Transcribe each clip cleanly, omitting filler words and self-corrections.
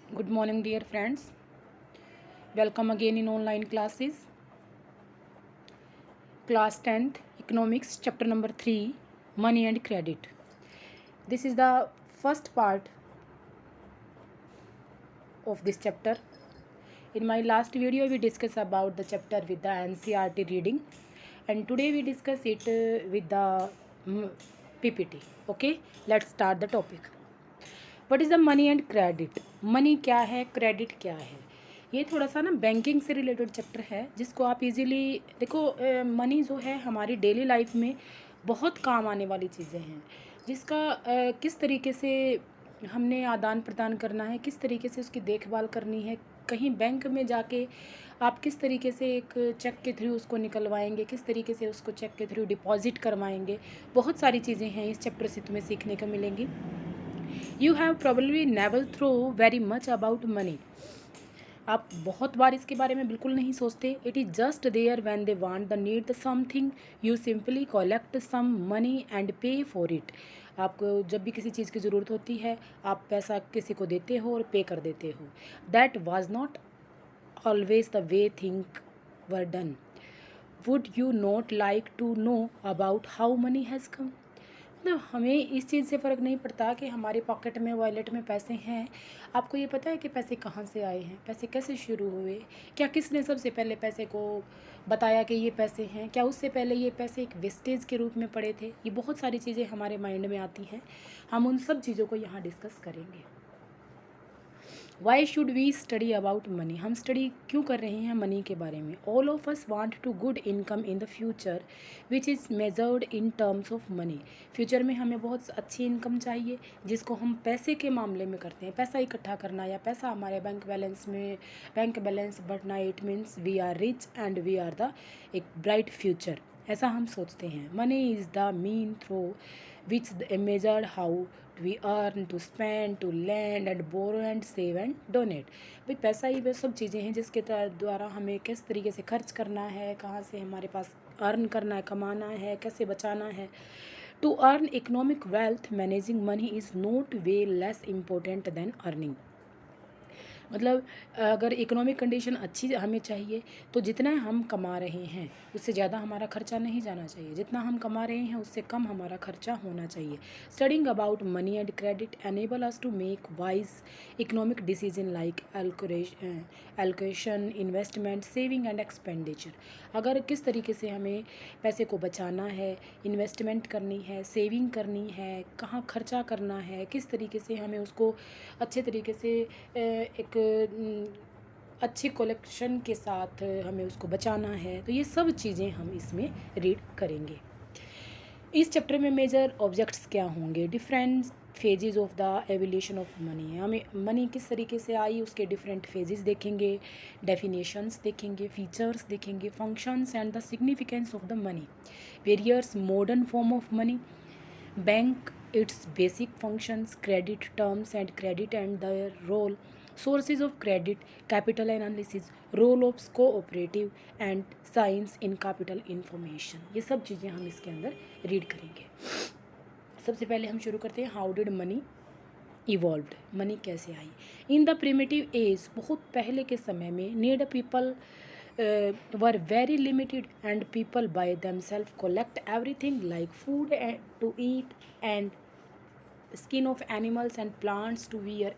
Good morning, dear friends. Welcome again in online classes. Class 10th, Economics, chapter number 3, Money and Credit. This is the first part of this chapter. In my last video, we discussed about the chapter with the NCERT reading, and today we discuss it with the PPT. Okay, let's start the topic. What is the money and credit. Money क्या है, credit क्या है। ये थोड़ा सा ना banking से related chapter है जिसको आप इजीली देखो। मनी जो है हमारी डेली लाइफ में बहुत काम आने वाली चीज़ें हैं, जिसका किस तरीके से हमने आदान प्रदान करना है, किस तरीके से उसकी देखभाल करनी है। कहीं बैंक में जाके आप किस तरीके से एक चेक के थ्रू उसको निकलवाएंगे, किस तरीके से उसको चेक के थ्रू डिपॉजिट करवाएंगे। बहुत सारी चीज़ें हैं इस चैप्टर से तुम्हें सीखने को मिलेंगी। You have probably never thought very much about money. आप बहुत बार इसके बारे में बिल्कुल नहीं सोचते। It is just there when they want the need the something, you simply collect some money and pay for it. आपको जब भी किसी चीज़ की ज़रूरत होती है आप पैसा किसी को देते हो और पे कर देते हो। That was not always the way things were done. Would you not like to know about how money has come. मतलब हमें इस चीज़ से फ़र्क नहीं पड़ता कि हमारे पॉकेट में वॉलेट में पैसे हैं। आपको ये पता है कि पैसे कहाँ से आए हैं, पैसे कैसे शुरू हुए, क्या किसने सबसे पहले पैसे को बताया कि ये पैसे हैं, क्या उससे पहले ये पैसे एक वेस्टेज के रूप में पड़े थे। ये बहुत सारी चीज़ें हमारे माइंड में आती हैं। हम उन सब चीज़ों को यहाँ डिस्कस करेंगे। Why should we study about money. हम स्टडी क्यों कर रहे हैं मनी के बारे में। All of us want to good income in the future which is measured in terms of money. Future में हमें बहुत अच्छी इनकम चाहिए जिसको हम पैसे के मामले में करते हैं। पैसा इकट्ठा करना या पैसा हमारे बैंक बैलेंस बढ़ना, it means we are rich and we are the एक ब्राइट फ्यूचर, ऐसा हम सोचते हैं। Money is the mean through which measured how we earn to spend to lend and borrow and save and donate. भाई पैसा ही वे सब चीज़ें हैं जिसके द्वारा हमें किस तरीके से खर्च करना है, कहाँ से हमारे पास अर्न करना है, कमाना है, कैसे बचाना है। To earn economic wealth managing money is not way less important than earning. मतलब अगर इकोनॉमिक कंडीशन अच्छी हमें चाहिए तो जितना हम कमा रहे हैं उससे ज़्यादा हमारा खर्चा नहीं जाना चाहिए, जितना हम कमा रहे हैं उससे कम हमारा खर्चा होना चाहिए। Studying about money and credit enable us to make wise economic decision like allocation, investment, saving and expenditure. अगर किस तरीके से हमें पैसे को बचाना है, इन्वेस्टमेंट करनी है, सेविंग करनी है, कहाँ खर्चा करना है, किस तरीके से हमें उसको अच्छे तरीके से एक अच्छी कलेक्शन के साथ हमें उसको बचाना है, तो ये सब चीज़ें हम इसमें रीड करेंगे। इस चैप्टर में मेजर ऑब्जेक्ट्स क्या होंगे, different phases of the evolution of money. हमें मनी किस तरीके से आई उसके डिफरेंट फेजेस देखेंगे, डेफिनेशंस देखेंगे, फीचर्स देखेंगे, functions and the significance of the money, various modern form of money, bank its basic functions, credit terms and credit and their role, sources of credit, capital analysis, role of cooperative and science in capital information। ये सब चीज़ें हम इसके अंदर read करेंगे। सबसे पहले हम शुरू करते हैं how did money evolved. Money कैसे आई। इन द प्रिमिटिव एज, बहुत पहले के समय में, need people were very limited and people by themselves collect everything like food to eat and skin of animals and plants to wear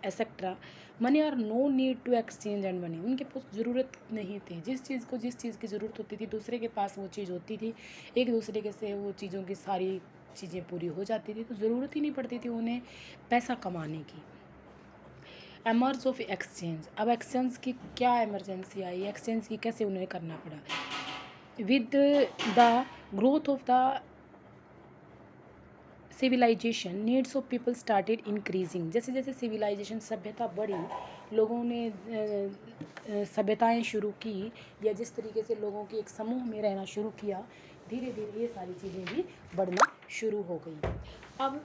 etc. Money are no need to exchange and money. उनके पास ज़रूरत नहीं थी, जिस चीज़ की ज़रूरत होती थी दूसरे के पास वो चीज़ होती थी, एक दूसरे के से वो चीज़ों की सारी चीज़ें पूरी हो जाती थी, तो ज़रूरत ही नहीं पड़ती थी उन्हें पैसा कमाने की। Emerge of exchange. अब एक्सचेंज की क्या एमरजेंसी आई, एक्सचेंज की कैसे उन्हें करना पड़ा। With the growth of the civilisation needs of people started increasing. जैसे जैसे सिविलाइजेशन सभ्यता बढ़ी, लोगों ने सभ्यताएं शुरू की, या जिस तरीके से लोगों की एक समूह में रहना शुरू किया, धीरे धीरे ये सारी चीज़ें भी बढ़ना शुरू हो गई। अब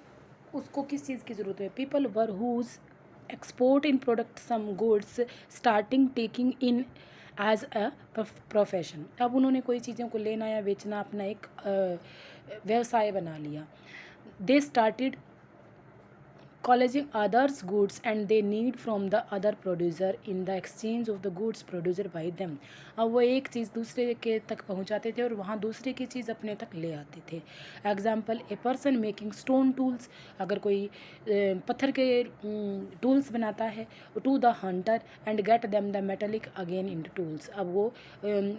उसको किस चीज़ की ज़रूरत है। People were whose export in product some goods starting taking in as a profession. अब उन्होंने कोई चीज़ों को लेना या बेचना अपना एक व्यवसाय बना लिया। They started collecting others goods and they need from the other producer in the exchange of the goods produced by them। अब वो एक चीज़ दूसरे के तक पहुंचाते थे और वहाँ दूसरे की चीज़ अपने तक ले आते थे। Example, a person making stone tools, अगर कोई पत्थर के टूल्स बनाता है, to the hunter and get them the metallic again in tools. अब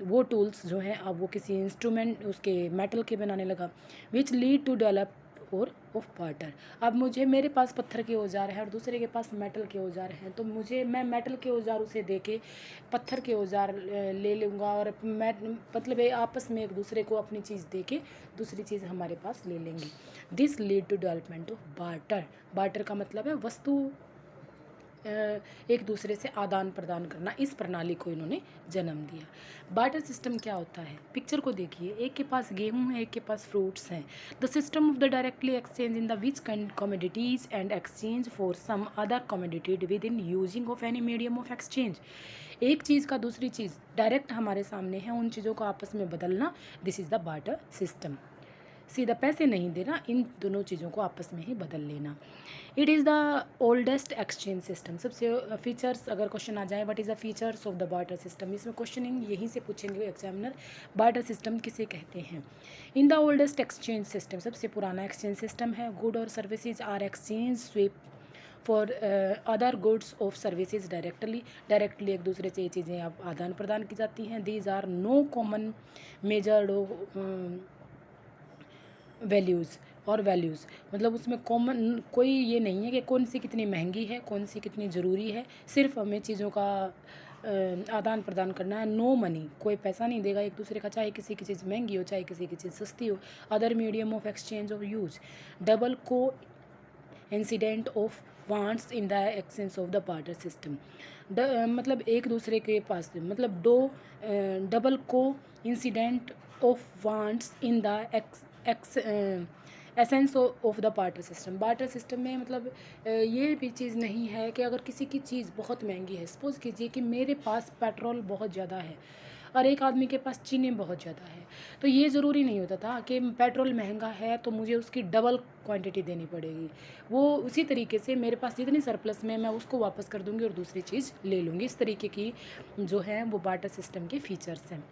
वो टूल्स जो हैं अब वो किसी इंस्ट्रूमेंट उसके मेटल के बनाने लगा, विच लीड टू डेवलप और ऑफ वाटर। अब मेरे पास पत्थर के औजार हैं और दूसरे के पास मेटल के औजार हैं, तो मैं मेटल के औजार उसे दे के पत्थर के औजार ले लूँगा और मतलब आपस में एक दूसरे को अपनी चीज़ दे के दूसरी चीज़ हमारे पास ले लेंगे। This lead to development of barter. Barter का मतलब है वस्तु एक दूसरे से आदान प्रदान करना। इस प्रणाली को इन्होंने जन्म दिया। बार्टर सिस्टम क्या होता है? पिक्चर को देखिए, एक के पास गेहूं है, एक के पास फ्रूट्स हैं। The system of the directly exchange in the which commodities and exchange for some other commodity with in using of any medium of exchange. एक चीज़ का दूसरी चीज़ डायरेक्ट हमारे सामने है, उन चीज़ों को आपस में बदलना, this is the barter system. सीधा पैसे नहीं देना, इन दोनों चीज़ों को आपस में ही बदल लेना। It is the oldest exchange system. सबसे फीचर्स अगर क्वेश्चन आ जाए, what is the features of the barter system, इसमें क्वेश्चनिंग यहीं से पूछेंगे एग्जामिनर, बार्टर सिस्टम किसे कहते हैं। In the oldest exchange system, सबसे पुराना एक्सचेंज सिस्टम है। गुड और services are exchange sweep for other goods of services directly एक दूसरे से ये चीज़ें आप आदान प्रदान की जाती हैं। These are no common measured values, मतलब उसमें कॉमन कोई ये नहीं है कि कौन सी कितनी महंगी है, कौन सी कितनी ज़रूरी है, सिर्फ हमें चीज़ों का आदान प्रदान करना है। नो मनी, कोई पैसा नहीं देगा एक दूसरे का, चाहे किसी की चीज़ महंगी हो चाहे किसी की चीज़ सस्ती हो। Other medium of exchange of use, double coincidence of wants in the exchange of the barter system. मतलब एक दूसरे के पास मतलब double coincidence of wants in the essence of the barter system. Barter system में मतलब ये भी चीज़ नहीं है कि अगर किसी की चीज़ बहुत महंगी है, सपोज़ कीजिए कि मेरे पास पेट्रोल बहुत ज़्यादा है और एक आदमी के पास चीनी बहुत ज़्यादा है, तो ये ज़रूरी नहीं होता था कि पेट्रोल महंगा है तो मुझे उसकी डबल क्वांटिटी देनी पड़ेगी। वो उसी तरीके से मेरे पास जितनी सरप्लस में मैं उसको वापस कर दूँगी और दूसरी चीज़ ले लूँगी। इस तरीके की जो है वो बार्टर सिस्टम के फीचर्स हैं।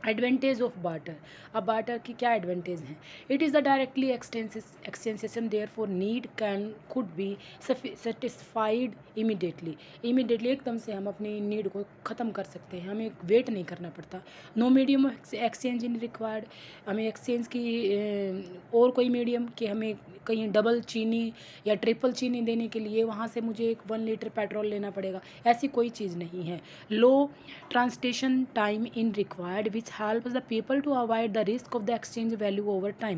Advantage of barter. अब बार्टर की क्या एडवांटेज हैं? It is the directly exchange system, therefore need could be satisfied immediately एकदम से हम अपनी नीड को ख़त्म कर सकते हैं, हमें वेट नहीं करना पड़ता। No medium of exchange in required, हमें एक्सचेंज की और कोई मीडियम कि हमें कहीं डबल चीनी या ट्रिपल चीनी देने के लिए वहाँ से मुझे 1 लीटर पेट्रोल लेना पड़ेगा, ऐसी कोई चीज़ नहीं है। Low translation time in required which help the people to avoid the risk of the exchange value over time.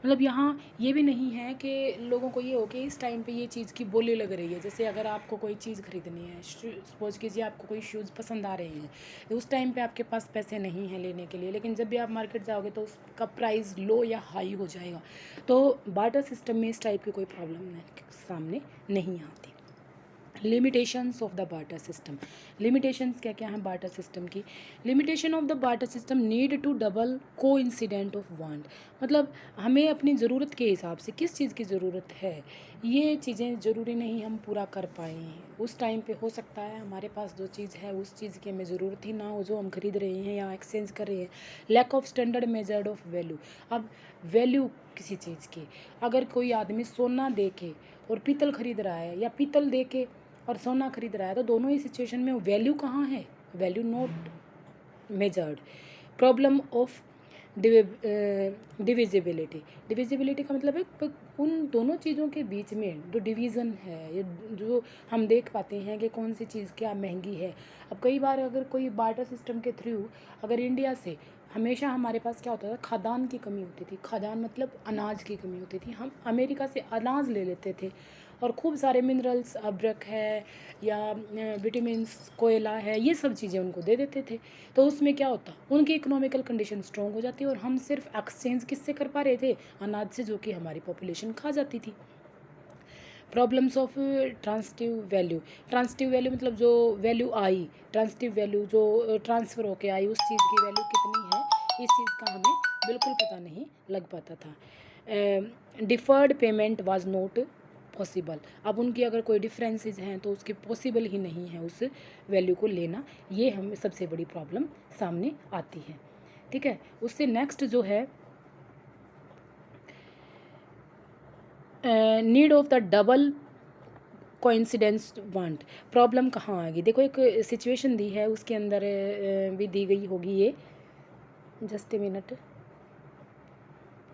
मतलब यहाँ ये भी नहीं है कि लोगों को ये हो कि इस टाइम पे ये चीज़ की बोली लग रही है। जैसे अगर आपको कोई चीज़ खरीदनी है, सपोज कीजिए आपको कोई शूज़ पसंद आ रहे हैं, तो उस टाइम पे आपके पास पैसे नहीं हैं लेने के लिए, लेकिन जब भी आप मार्केट जाओगे तो उसका प्राइस लो या हाई हो जाएगा। तो बार्टर सिस्टम में इस टाइप की कोई प्रॉब्लम सामने नहीं आती। Limitations of the barter system. Limitations क्या क्या हैं बार्टर सिस्टम की? Limitation of the barter system need to double coincidence of want, मतलब हमें अपनी ज़रूरत के हिसाब से किस चीज़ की ज़रूरत है, ये चीज़ें ज़रूरी नहीं हम पूरा कर पाएँ। उस टाइम पे हो सकता है हमारे पास जो चीज़ है उस चीज़ की हमें ज़रूरत ही ना हो जो हम खरीद रहे हैं या एक्सचेंज कर रहे हैं। Lack of standard measured of value. अब वैल्यू किसी चीज़ की, अगर कोई आदमी सोना दे के और पीतल खरीद रहा है या पीतल दे के और सोना खरीद रहा है, तो दोनों ही सिचुएशन में वैल्यू कहाँ है? Value not measured. Problem of divisibility का मतलब है उन दोनों चीज़ों के बीच में जो डिवीज़न है, जो हम देख पाते हैं कि कौन सी चीज़ क्या महंगी है। अब कई बार अगर कोई बार्टर सिस्टम के थ्रू अगर इंडिया से, हमेशा हमारे पास क्या होता था, खाद्यान्न की कमी होती थी। खाद्यान्न मतलब अनाज की कमी होती थी, हम अमेरिका से अनाज ले लेते थे और खूब सारे मिनरल्स, अदरक है या विटामिन्स, कोयला है, ये सब चीज़ें उनको दे देते थे। तो उसमें क्या होता, उनकी इकोनॉमिकल कंडीशन स्ट्रॉन्ग हो जाती और हम सिर्फ एक्सचेंज किससे कर पा रहे थे? अनाज से, जो कि हमारी पॉपुलेशन खा जाती थी। प्रॉब्लम्स ऑफ ट्रांसटिव वैल्यू मतलब जो वैल्यू आई, ट्रांसटिव वैल्यू जो ट्रांसफ़र होके आई, उस चीज़ की वैल्यू कितनी है, इस चीज़ का हमें बिल्कुल पता नहीं लग पाता था। Deferred payment was note possible. अब उनकी अगर कोई डिफरेंसेस हैं तो उसके पॉसिबल ही नहीं है उस वैल्यू को लेना, ये हमें सबसे बड़ी प्रॉब्लम सामने आती है। ठीक है, उससे नेक्स्ट जो है need of the double coincidence want. Problem कहाँ आएगी, देखो एक सिचुएशन दी है, उसके अंदर भी दी गई होगी ये, जस्ट ए मिनट।